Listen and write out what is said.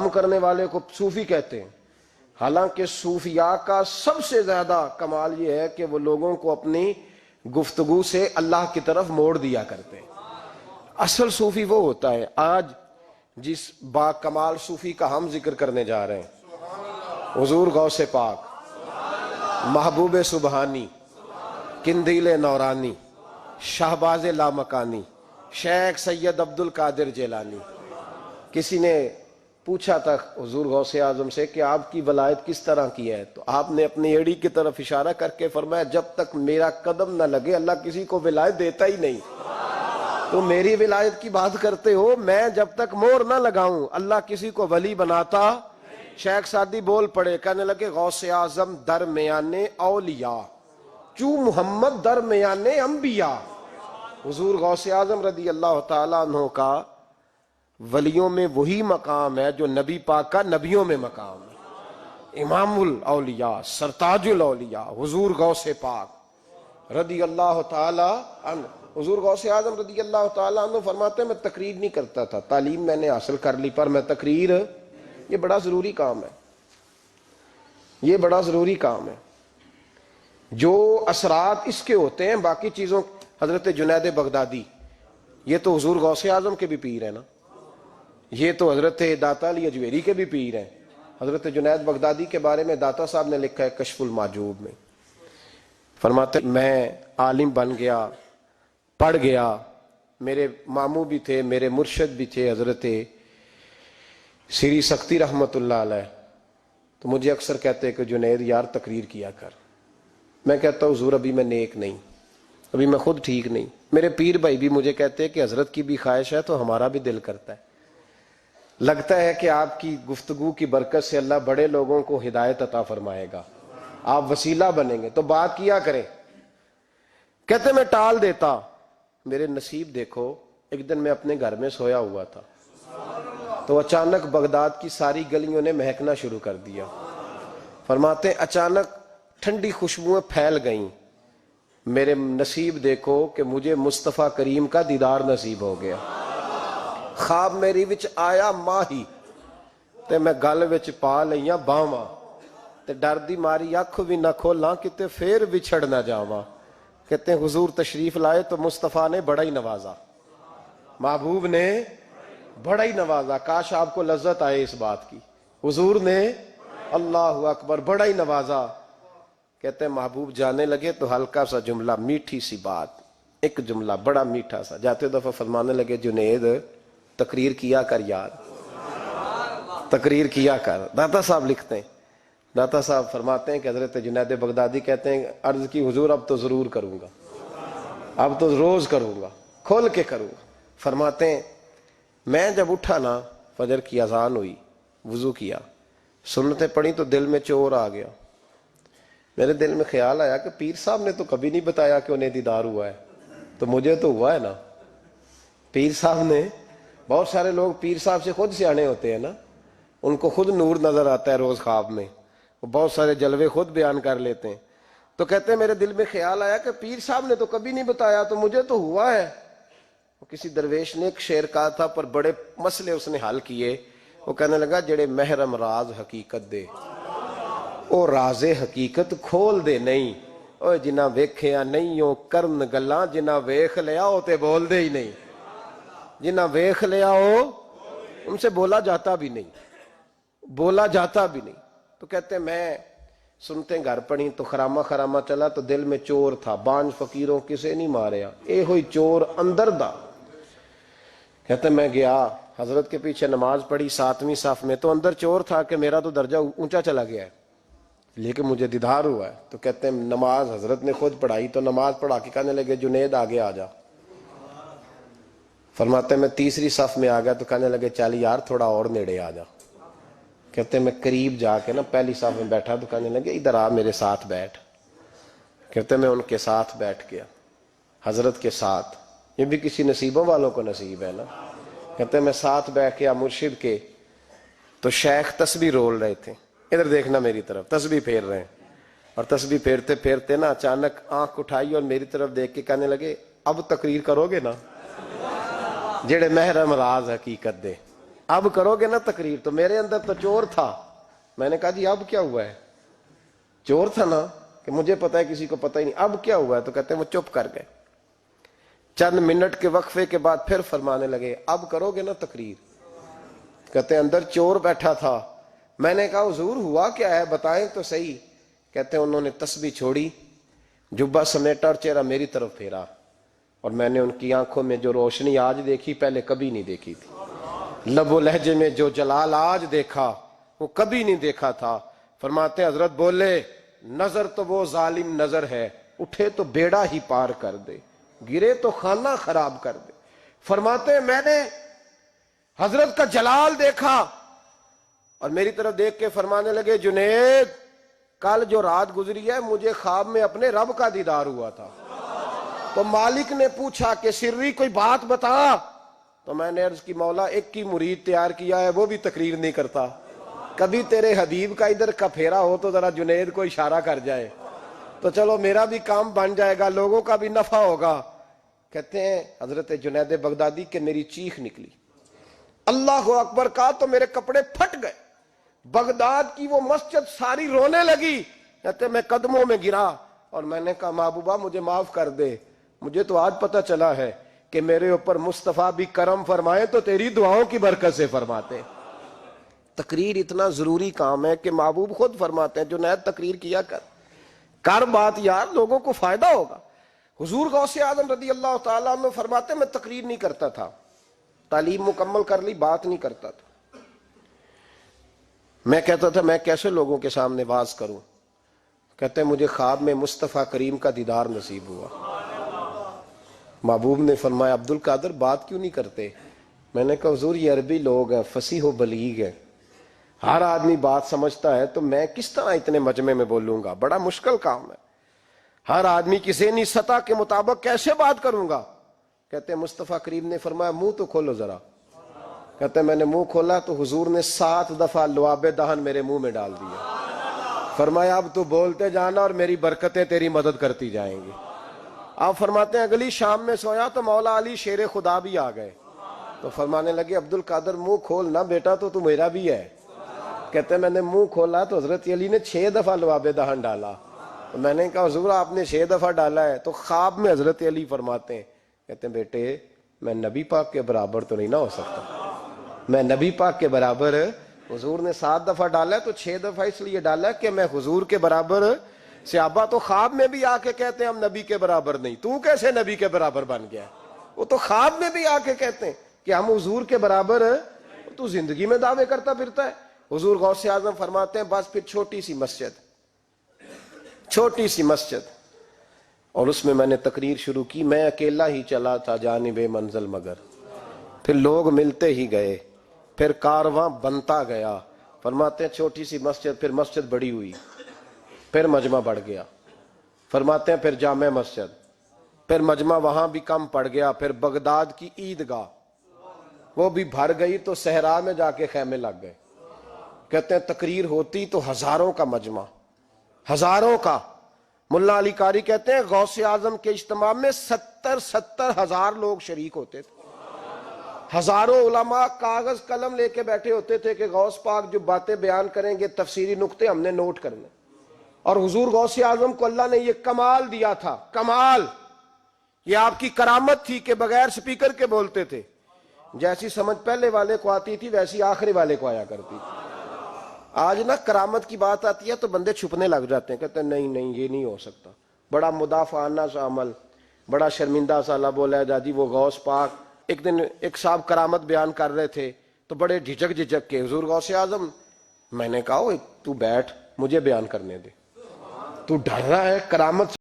کام کرنے والے کو صوفی کہتے ہیں، حالانکہ صوفیاء کا سب سے زیادہ کمال یہ ہے کہ وہ لوگوں کو اپنی گفتگو سے اللہ کی طرف موڑ دیا کرتے ہیں۔ اصل صوفی وہ ہوتا ہے، آج جس با کمال صوفی کا ہم ذکر کرنے جا رہے ہیں، حضور غوث پاک، محبوب سبحانی، قندیل نورانی، شہباز لامکانی، شیخ سید عبد القادر جیلانی۔ کسی نے پوچھا تھا حضور غوث اعظم سے کہ آپ کی ولایت کس طرح کی ہے، تو آپ نے اپنی ایڑی کی طرف اشارہ کر کے فرمایا جب تک میرا قدم نہ لگے اللہ کسی کو ولایت دیتا ہی نہیں۔ تو میری ولایت کی بات کرتے ہو، میں جب تک مور نہ لگاؤں اللہ کسی کو ولی بناتا۔ شیخ سعدی بول پڑے، کہنے لگے غوث اعظم درمیان اولیاء چو محمد درمیان انبیاء۔ حضور غوث اعظم رضی اللہ تعالیٰ عنہ کا ولیوں میں وہی مقام ہے جو نبی پاک کا نبیوں میں مقام ہے۔ امام الاولیاء، سرتاج الاولیاء حضور غوث پاک رضی اللہ تعالی عنہ۔ حضور غوث اعظم رضی اللہ تعالی عنہ فرماتے ہیں میں تقریر نہیں کرتا تھا، تعلیم میں نے حاصل کر لی پر میں تقریر، یہ بڑا ضروری کام ہے، یہ بڑا ضروری کام ہے۔ جو اثرات اس کے ہوتے ہیں باقی چیزوں، حضرت جنید بغدادی یہ تو حضور غوث اعظم کے بھی پیر ہیں نا، یہ تو حضرت داتا علی اجویری کے بھی پیر ہیں۔ حضرت جنید بغدادی کے بارے میں داتا صاحب نے لکھا ہے کشف المعجوب میں، فرماتے میں عالم بن گیا، پڑھ گیا، میرے ماموں بھی تھے، میرے مرشد بھی تھے حضرت سری سختی رحمت اللہ علیہ، تو مجھے اکثر کہتے کہ جنید یار تقریر کیا کر۔ میں کہتا ہوں حضور ابھی میں نیک نہیں، ابھی میں خود ٹھیک نہیں۔ میرے پیر بھائی بھی مجھے کہتے ہیں کہ حضرت کی بھی خواہش ہے تو ہمارا بھی دل کرتا ہے، لگتا ہے کہ آپ کی گفتگو کی برکت سے اللہ بڑے لوگوں کو ہدایت عطا فرمائے گا، آپ وسیلہ بنیں گے تو بات کیا کریں۔ کہتے میں ٹال دیتا، میرے نصیب دیکھو، ایک دن میں اپنے گھر میں سویا ہوا تھا تو اچانک بغداد کی ساری گلیوں نے مہکنا شروع کر دیا۔ فرماتے ہیں اچانک ٹھنڈی خوشبوئیں پھیل گئیں، میرے نصیب دیکھو کہ مجھے مصطفیٰ کریم کا دیدار نصیب ہو گیا۔ خواب میری وچ آیا ماہی تے میں گل وچ پا لئیاں باواں تے ڈر دی ماری اکھ بھی نہ کھولاں کتے پھر وچھڑ نہ جاواں۔ کہتے ہیں حضور تشریف لائے تو مصطفیٰ نے بڑا ہی نوازا، محبوب نے بڑا ہی نوازا۔ کاش آپ کو لذت آئے اس بات کی، حضور نے اللہ اکبر بڑا ہی نوازا۔ کہتے ہیں محبوب جانے لگے تو ہلکا سا جملہ، میٹھی سی بات، ایک جملہ بڑا میٹھا سا، جاتے دفعہ فرمانے لگے جنید تقریر کیا کر یار، تقریر کیا کر۔ داتا صاحب لکھتے ہیں، داتا صاحب فرماتے ہیں کہ حضرت جنید بغدادی کہتے ہیں عرض کی حضور اب تو ضرور کروں گا، اب تو روز کروں گا، کھول کے کروں گا۔ فرماتے ہیں میں جب اٹھا نا، فجر کی اذان ہوئی، وضو کیا، سنتیں پڑھی تو دل میں چور آ گیا۔ میرے دل میں خیال آیا کہ پیر صاحب نے تو کبھی نہیں بتایا کہ انہیں دیدار ہوا ہے، تو مجھے تو ہوا ہے نا۔ پیر صاحب نے، بہت سارے لوگ پیر صاحب سے خود سیانے ہوتے ہیں نا، ان کو خود نور نظر آتا ہے روز خواب میں، وہ بہت سارے جلوے خود بیان کر لیتے ہیں۔ تو کہتے ہیں میرے دل میں خیال آیا کہ پیر صاحب نے تو کبھی نہیں بتایا تو مجھے تو ہوا ہے۔ کسی درویش نے ایک شعر کہا تھا پر بڑے مسئلے اس نے حل کیے۔ وہ کہنے لگا جڑے محرم راز حقیقت دے او راز حقیقت کھول دے نہیں، او جنہ ویکھیا نہیں او کرن گلاں، جنہ ویکھ لیا او تے بول دے ہی نہیں، جنہ ویکھ لیا ہو ان سے بولا جاتا بھی نہیں، بولا جاتا بھی نہیں۔ تو کہتے ہیں میں سنتے گھر پڑھی تو خرامہ خرامہ چلا تو دل میں چور تھا، بانج فقیروں کسے نہیں ماریا، اے ہوئی چور اندر دا۔ کہتے ہیں میں گیا حضرت کے پیچھے نماز پڑھی 7ویں صف میں، تو اندر چور تھا کہ میرا تو درجہ اونچا چلا گیا ہے لیکن مجھے دیدار ہوا ہے۔ تو کہتے ہیں نماز حضرت نے خود پڑھائی تو نماز پڑھا کے کہنے لگے جنید آگے آ جا۔ فرماتے ہیں میں 3ری صف میں آ گیا تو کہنے لگے چل یار تھوڑا اور نیڑے آ جا۔ کہتے ہیں میں قریب جا کے نا پہلی صف میں بیٹھا تو کہنے لگے ادھر آ میرے ساتھ بیٹھ۔ کہتے ہیں میں ان کے ساتھ بیٹھ گیا، حضرت کے ساتھ، یہ بھی کسی نصیبوں والوں کو نصیب ہے نا۔ کہتے ہیں میں ساتھ بیٹھ گیا مرشد کے، تو شیخ تسبیح رول رہے تھے، ادھر دیکھنا میری طرف، تسبیح پھیر رہے ہیں، اور تسبیح پھیرتے پھیرتے نا اچانک آنکھ اٹھائی اور میری طرف دیکھ کے کہنے لگے اب تقریر کرو گے نا، جڑے محرم راز حقیقت دے اب کرو گے نا تقریر. تو میرے اندر تو چور تھا. میں نے کہا جی اب کیا ہوا ہے؟ چور تھا نا کہ مجھے پتا ہے کسی کو پتا ہی نہیں, اب کیا ہوا ہے؟ تو کہتے ہیں وہ چپ کر گئے. چند منٹ کے وقفے کے بعد پھر فرمانے لگے اب کرو گے نا تقریر؟ کہتے ہیں اندر چور بیٹھا تھا. میں نے کہا حضور ہوا کیا ہے بتائیں تو صحیح. کہتے ہیں انہوں نے تسبیح چھوڑی, جبہ سمیٹا اور چہرہ میری طرف پھیرا, اور میں نے ان کی آنکھوں میں جو روشنی آج دیکھی پہلے کبھی نہیں دیکھی تھی. لب و لہجے میں جو جلال آج دیکھا وہ کبھی نہیں دیکھا تھا. فرماتے ہیں حضرت بولے نظر تو وہ ظالم نظر ہے, اٹھے تو بیڑا ہی پار کر دے, گرے تو خانہ خراب کر دے. فرماتے ہیں میں نے حضرت کا جلال دیکھا اور میری طرف دیکھ کے فرمانے لگے جنید کل جو رات گزری ہے مجھے خواب میں اپنے رب کا دیدار ہوا تھا. تو مالک نے پوچھا کہ سری کوئی بات بتا. تو میں نے عرض کی مولا ایک کی مرید تیار کیا ہے وہ بھی تقریر نہیں کرتا, کبھی تیرے حبیب کا ادھر کا پھیرا ہو تو ذرا جنید کو اشارہ کر جائے تو چلو میرا بھی کام بن جائے گا, لوگوں کا بھی نفع ہوگا. کہتے ہیں حضرت جنید بغدادی کہ میری چیخ نکلی, اللہ اکبر کہا تو میرے کپڑے پھٹ گئے. بغداد کی وہ مسجد ساری رونے لگی. کہتے میں قدموں میں گرا اور میں نے کہا محبوبہ مجھے معاف کر دے, مجھے تو آج پتہ چلا ہے کہ میرے اوپر مصطفیٰ بھی کرم فرمائے تو تیری دعاؤں کی برکت سے فرماتے. تقریر اتنا ضروری کام ہے کہ محبوب خود فرماتے ہیں جنید تقریر کیا کر بات یار, لوگوں کو فائدہ ہوگا. حضور غوث اعظم رضی اللہ تعالیٰ عنہ فرماتے میں تقریر نہیں کرتا تھا, تعلیم مکمل کر لی بات نہیں کرتا تھا. میں کہتا تھا میں کیسے لوگوں کے سامنے واز کروں. کہتے ہیں مجھے خواب میں مصطفیٰ کریم کا دیدار نصیب ہوا. محبوب نے فرمایا عبد القادر بات کیوں نہیں کرتے؟ میں نے کہا حضور یہ عربی لوگ ہیں, فصیح و بلیغ ہیں, ہر آدمی بات سمجھتا ہے, تو میں کس طرح اتنے مجمع میں بولوں گا؟ بڑا مشکل کام ہے, ہر آدمی کی ذہنی سطح کے مطابق کیسے بات کروں گا؟ کہتے ہیں مصطفیٰ کریم نے فرمایا منہ تو کھولو ذرا. کہتے ہیں میں نے منہ کھولا تو حضور نے 7 دفعہ لعاب دہن میرے منہ میں ڈال دیا. فرمایا اب تو بولتے جانا اور میری برکتیں تیری مدد کرتی جائیں گی. آپ فرماتے ہیں اگلی شام میں سویا تو مولا علی شیر خدا بھی آ گئے. تو فرمانے لگے عبد القادر منہ کھول نہ بیٹا, تو میرا بھی ہے. کہتے ہیں میں نے منہ کھولا تو حضرت علی نے 6 دفعہ لعاب دہن ڈالا. تو میں نے کہا حضور آپ نے 6 دفعہ ڈالا ہے. تو خواب میں حضرت علی فرماتے ہیں, کہتے ہیں بیٹے میں نبی پاک کے برابر تو نہیں نہ ہو سکتا, میں نبی پاک کے برابر, حضور نے 7 دفعہ ڈالا ہے تو 6 دفعہ اس لیے ڈالا ہے کہ میں حضور کے برابر. صحابہ تو خواب میں بھی آ کے کہتے ہیں ہم نبی کے برابر نہیں, تو کیسے نبی کے برابر بن گیا؟ وہ تو خواب میں بھی آ کے کہتے ہیں کہ ہم حضور کے برابر, تو زندگی میں دعوے کرتا پھرتا ہے. حضور غوث اعظم فرماتے ہیں بس پھر چھوٹی سی مسجد اور اس میں نے تقریر شروع کی. میں اکیلا ہی چلا تھا جانب منزل مگر, پھر لوگ ملتے ہی گئے, پھر کارواں بنتا گیا. فرماتے ہیں چھوٹی سی مسجد, پھر مسجد بڑی ہوئی, پھر مجمع بڑھ گیا. فرماتے ہیں پھر جامع مسجد, پھر مجمع وہاں بھی کم پڑ گیا. پھر بغداد کی عیدگاہ وہ بھی بھر گئی تو صحرا میں جا کے خیمے لگ گئے. کہتے ہیں تقریر ہوتی تو ہزاروں کا مجمع, ہزاروں کا. ملا علی قاری کہتے ہیں غوث اعظم کے اجتماع میں 70 ہزار لوگ شریک ہوتے تھے. ہزاروں علماء کاغذ قلم لے کے بیٹھے ہوتے تھے کہ غوث پاک جو باتیں بیان کریں گے تفسیری نقطے ہم نے نوٹ کرنے. اور حضور غوث اعظم کو اللہ نے یہ کمال دیا تھا, کمال, یہ آپ کی کرامت تھی کہ بغیر سپیکر کے بولتے تھے. جیسی سمجھ پہلے والے کو آتی تھی ویسی آخری والے کو آیا کرتی تھی. آج نا کرامت کی بات آتی ہے تو بندے چھپنے لگ جاتے ہیں, کہتے ہیں نہیں یہ نہیں ہو سکتا. بڑا مدافعانہ سا عمل, بڑا شرمندہ سا لب و لہجہ. جی وہ غوث پاک, ایک دن ایک صاحب کرامت بیان کر رہے تھے تو بڑے جھجک کے حضور غوث اعظم. میں نے کہا تو بیٹھ مجھے بیان کرنے دے, تو ڈر رہا ہے کرامت